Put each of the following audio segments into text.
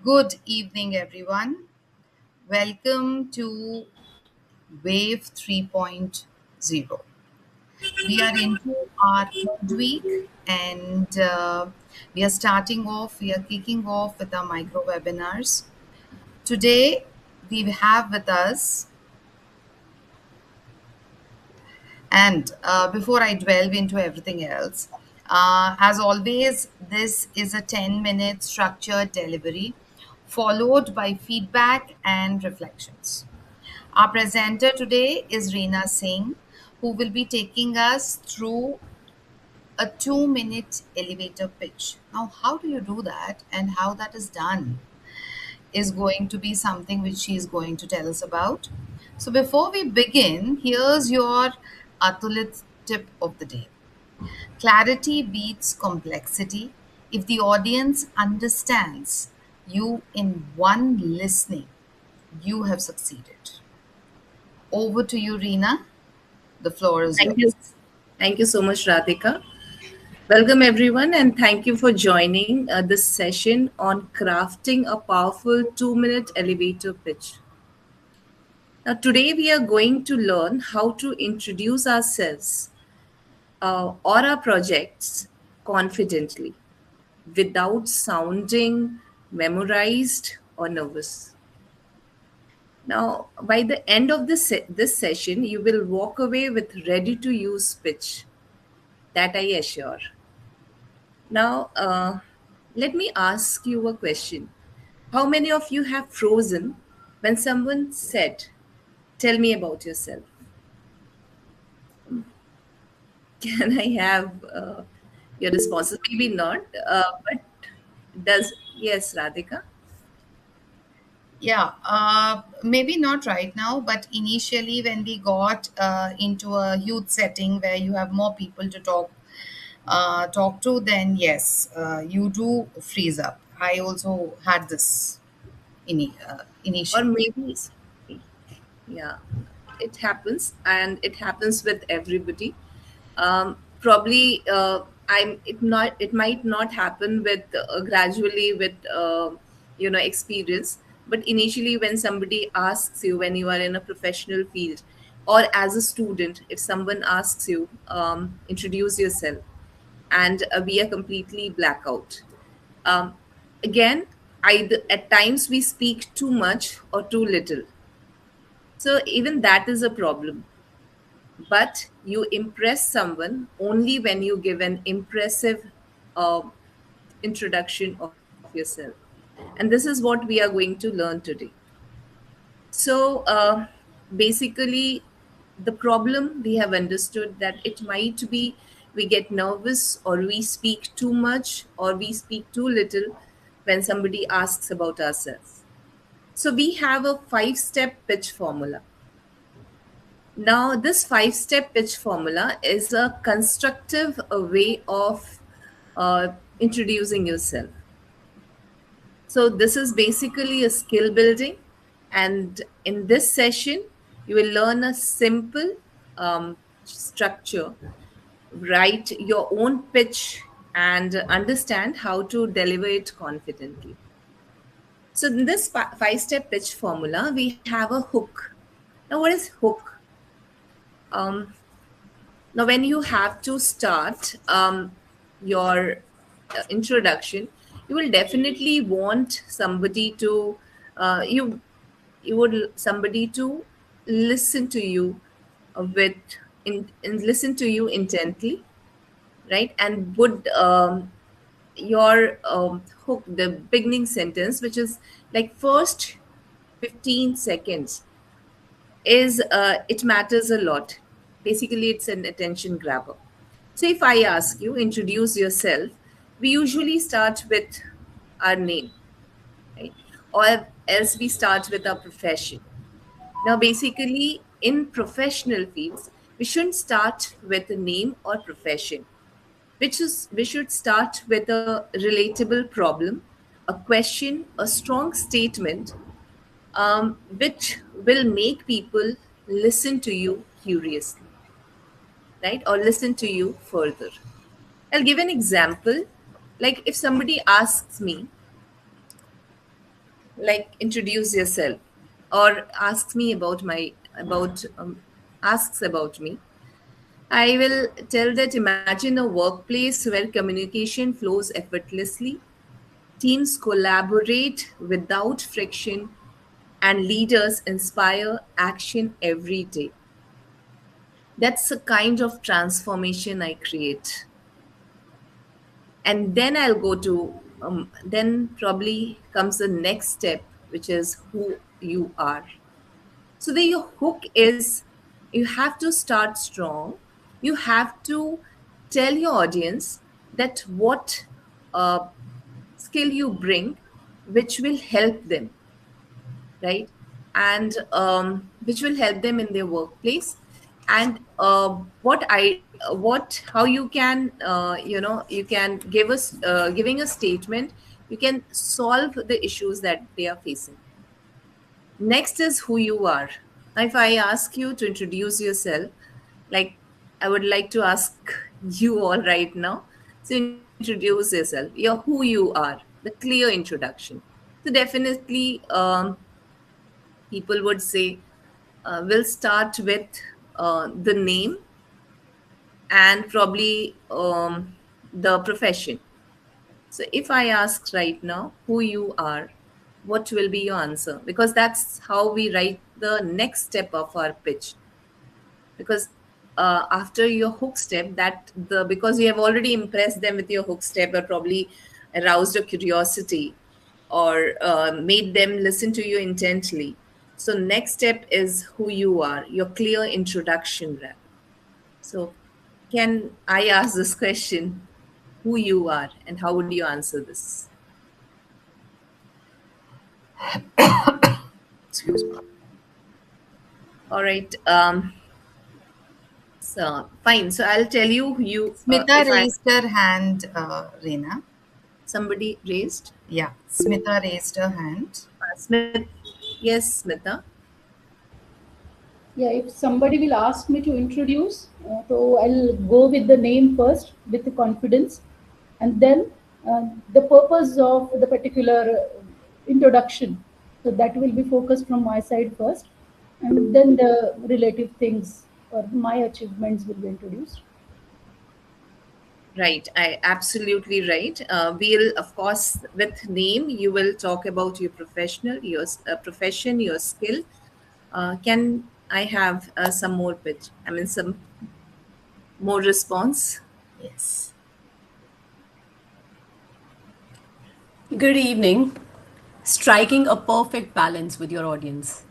Good evening, everyone. Welcome to Wave 3.0. We are into our third week and we are kicking off with our micro webinars. Today, we have with us, and before I delve into everything else, as always, this is a 10-minute structured delivery followed by feedback and reflections. Our presenter today is Reena Singh, who will be taking us through a 2-minute elevator pitch. Now, how do you do that and how that is done is going to be something which she is going to tell us about. So, before we begin, here's your Atulit tip of the day. Clarity beats complexity. If the audience understands you in one listening, you have succeeded. Over to you, Reena. The floor is Thank you. yours. Thank you so much, Radhika. Welcome, everyone, and thank you for joining this session on crafting a powerful 2-minute elevator pitch. Now, today we are going to learn how to introduce ourselves or our projects confidently without sounding memorized or nervous. Now, by the end of this session, you will walk away with ready to use pitch. That I assure. Now, let me ask you a question. How many of you have frozen when someone said, "Tell me about yourself"? Can I have your responses? Maybe not, but yes, Radhika? Yeah, maybe not right now, but initially when we got into a huge setting where you have more people to talk to, then yes, you do freeze up. I also had this Or initially. maybe, yeah, it happens, and it happens with everybody. Probably, it might not happen with gradually with experience, but initially when somebody asks you, when you are in a professional field or as a student, if someone asks you, introduce yourself, and we are completely blackout. um, Again, either at times we speak too much or too little, so even that is a problem. But you impress someone only when you give an impressive uh, introduction of yourself. And this is what we are going to learn today. So basically, the problem we have understood that it might be we get nervous or we speak too much or we speak too little when somebody asks about ourselves. So we have a 5-step pitch formula. Now, this 5-step pitch formula is a constructive way of introducing yourself. So, this is basically a skill building. And in this session, you will learn a simple structure, write your own pitch, and understand how to deliver it confidently. So, in this 5-step pitch formula, we have a hook. Now, what is hook? Um, Now, when you have to start your introduction, you will definitely want somebody to you would somebody to listen to you with listen to you intently, right? And would your hook, the beginning sentence, which is like first 15 seconds, is it matters a lot. Basically, it's an attention grabber. So, if I ask you, introduce yourself, we usually start with our name, right? Or else we start with our profession. Now, basically, in professional fields, we shouldn't start with a name or profession, which is we should start with a relatable problem, a question, a strong statement, which will make people listen to you curiously, right? Or listen to you further. I'll give an example. Like if somebody asks me, like introduce yourself, or asks me about my about asks about me, I will tell that imagine a workplace where communication flows effortlessly, teams collaborate without friction, and leaders inspire action every day. That's the kind of transformation I create. And then I'll go to, then probably comes the next step, which is who you are. So the your hook is, you have to start strong. You have to tell your audience that what uh, skill you bring, which will help them, right? And which will help them in their workplace. And how you can, you can give us, giving a statement, you can solve the issues that they are facing. Next is who you are. If I ask you to introduce yourself, like I would like to ask you all right now. So introduce yourself. You're who you are. The clear introduction. So definitely, people would say, we'll start with the name and probably the profession. So if I ask right now who you are, what will be your answer? Because that's how we write the next step of our pitch. Because after your hook step, that the because you have already impressed them with your hook step, or probably aroused a curiosity, or made them listen to you intently. So next step is who you are, your clear introduction rap. So can I ask this question, who you are, and how would you answer this? Excuse me. All right. So fine. So I'll tell you, Smita if I raised her hand, Reena. somebody raised. Yeah, Smita raised her hand. Smith. Yes, Smita. Yeah, if somebody will ask me to introduce, so I'll go with the name first with the confidence, and then the purpose of the particular introduction. So that will be focused from my side first, and then the relative things or my achievements will be introduced. Right. I absolutely right. We'll, of course, with name, you will talk about your profession, your skill. Can I have some more pitch? I mean, some more response. Yes. Good evening. Striking a perfect balance with your audience.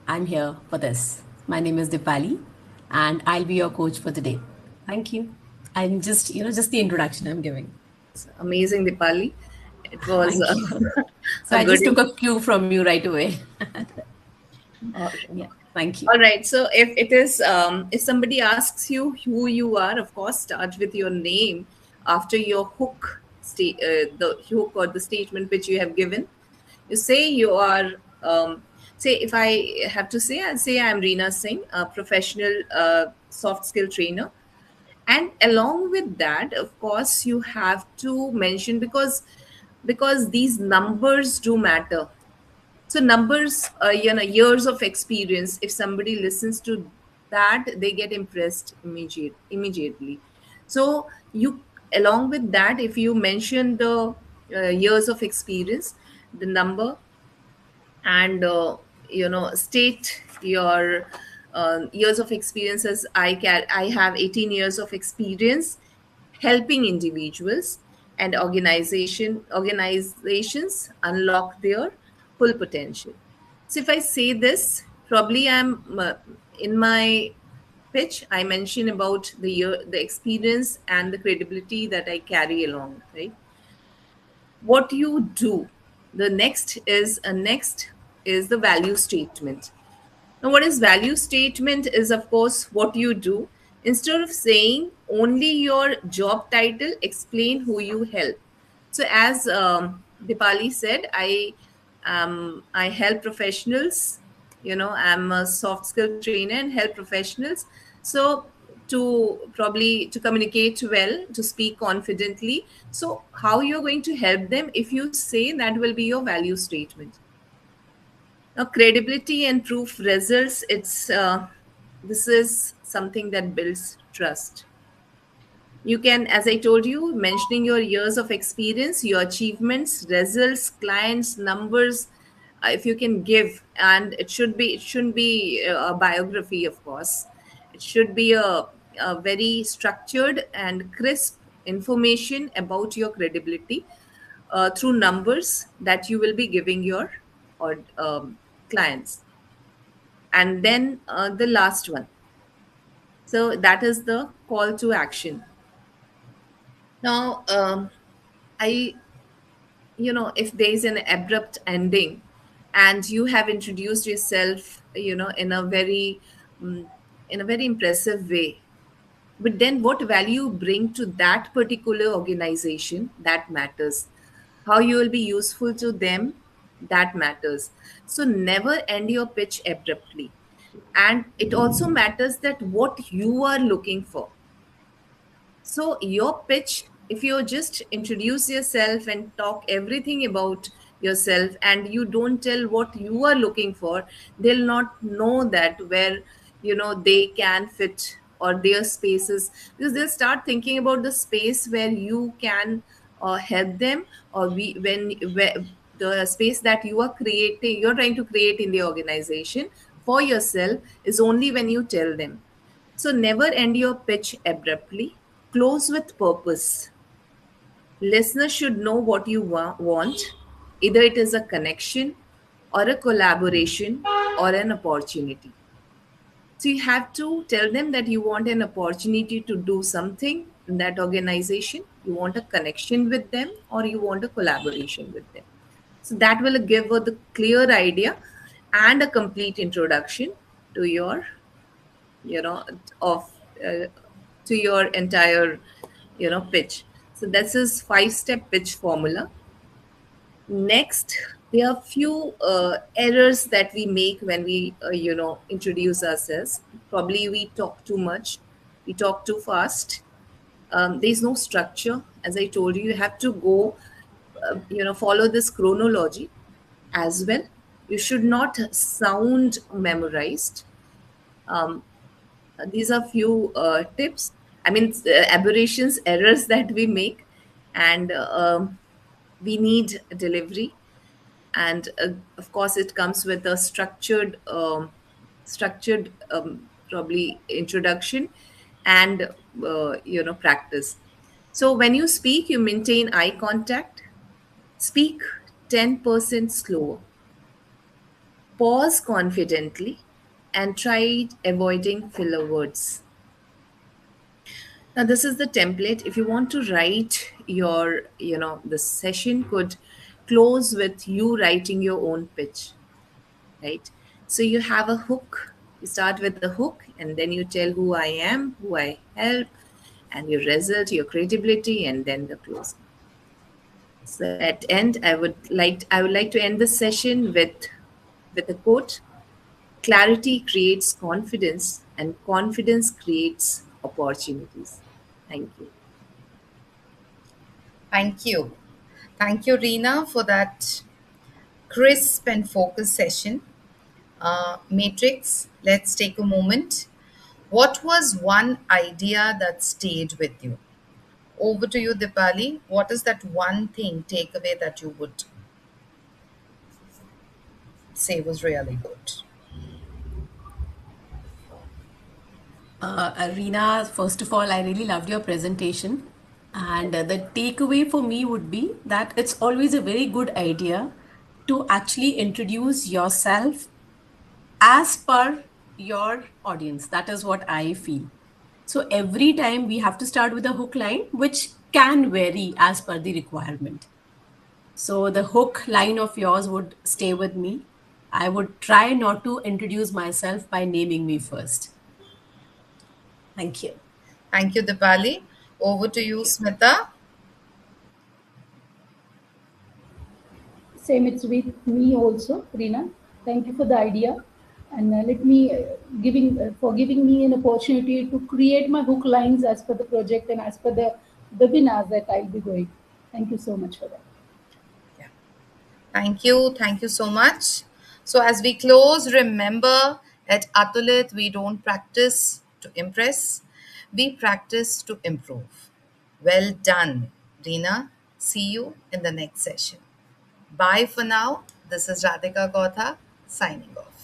I'm here for this. My name is Dipali, and I'll be your coach for today. Thank you. I'm just the introduction I'm giving. It's amazing, Dipali. It was Thank you. So a I good. just took a cue from you right away. All Yeah, thank you. All right. So if it is, if somebody asks you who you are, of course, start with your name after your hook, the hook or the statement which you have given. You say you are. Say if I have to say, I'll say I'm Reena Singh, a professional soft skill trainer. And along with that, of course, you have to mention, because these numbers do matter. So numbers, years of experience, if somebody listens to that, they get impressed immediately. So you, along with that, if you mention the years of experience, the number, and state your years of experiences. I have 18 years of experience helping individuals and organizations unlock their full potential. So if I say this, probably I'm in my pitch, I mention about the experience and the credibility that I carry along, right? What you do, the next is the value statement. Now what is value statement is, of course, what you do. Instead of saying only your job title, explain who you help. So as Dipali said, I help professionals. I'm a soft skill trainer and help professionals. So to communicate well, to speak confidently. So how you're going to help them, if you say, that will be your value statement. Now, credibility and proof results. This is something that builds trust. You can, as I told you, mentioning your years of experience, your achievements, results, clients, numbers, if you can give, and it shouldn't be a biography, of course. It should be a very structured and crisp information about your credibility through numbers that you will be giving your or clients. And then the last one. So that is the call to action. Now, I, if there is an abrupt ending and you have introduced yourself, mm, in a very impressive way, but then what value you bring to that particular organization, that matters. How you will be useful to them, that matters. So never end your pitch abruptly. And it also matters that what you are looking for. So your pitch, if you just introduce yourself and talk everything about yourself and you don't tell what you are looking for, they'll not know that where they can fit or their spaces, because they'll start thinking about the space where you can help them, or where the space that you're trying to create in the organization for yourself is only when you tell them. So never end your pitch abruptly. Close with purpose. Listeners should know what you want. Either it is a connection or a collaboration or an opportunity. So you have to tell them that you want an opportunity to do something in that organization, you want a connection with them, or you want a collaboration with them. So that will give the clear idea and a complete introduction to your, of uh, to your entire, pitch. So this is 5-step pitch formula. Next, there are few errors that we make when we introduce ourselves. Probably we talk too much, we talk too fast. There's no structure. As I told you, you have to go follow this chronology as well. You should not sound memorized. These are few tips, I mean, aberrations, errors that we make. And we need delivery. And of course it comes with a structured probably introduction and practice. So when you speak, you maintain eye contact. Speak 10% slower. Pause confidently and try avoiding filler words. Now, this is the template. If you want to write your, the session could close with you writing your own pitch, right? So you have a hook. You start with the hook and then you tell who I am, who I help, and your result, your credibility, and then the closing. So at end, I would like to end the session with a quote. Clarity creates confidence, and confidence creates opportunities. Thank you. Thank you. Thank you, Reena, for that crisp and focused session. Matrix, let's take a moment. What was one idea that stayed with you? Over to you, Dipali. What is that one thing, takeaway that you would say was really good? Reena, first of all, I really loved your presentation. And the takeaway for me would be that it's always a very good idea to actually introduce yourself as per your audience. That is what I feel. So every time we have to start with a hook line, which can vary as per the requirement. So the hook line of yours would stay with me. I would try not to introduce myself by naming me first. Thank you. Thank you, Dipali. Over to you, Smita. Same, it's with me also, Reena. Thank you for the idea, and let me giving for giving me an opportunity to create my hook lines as per the project and as per the webinars that I'll be going. Thank you so much for that. Yeah. Thank you. Thank you so much. So, as we close, remember at Atulit, we don't practice to impress, we practice to improve. Well done, Reena. See you in the next session. Bye for now. This is Radhika Kotha signing off.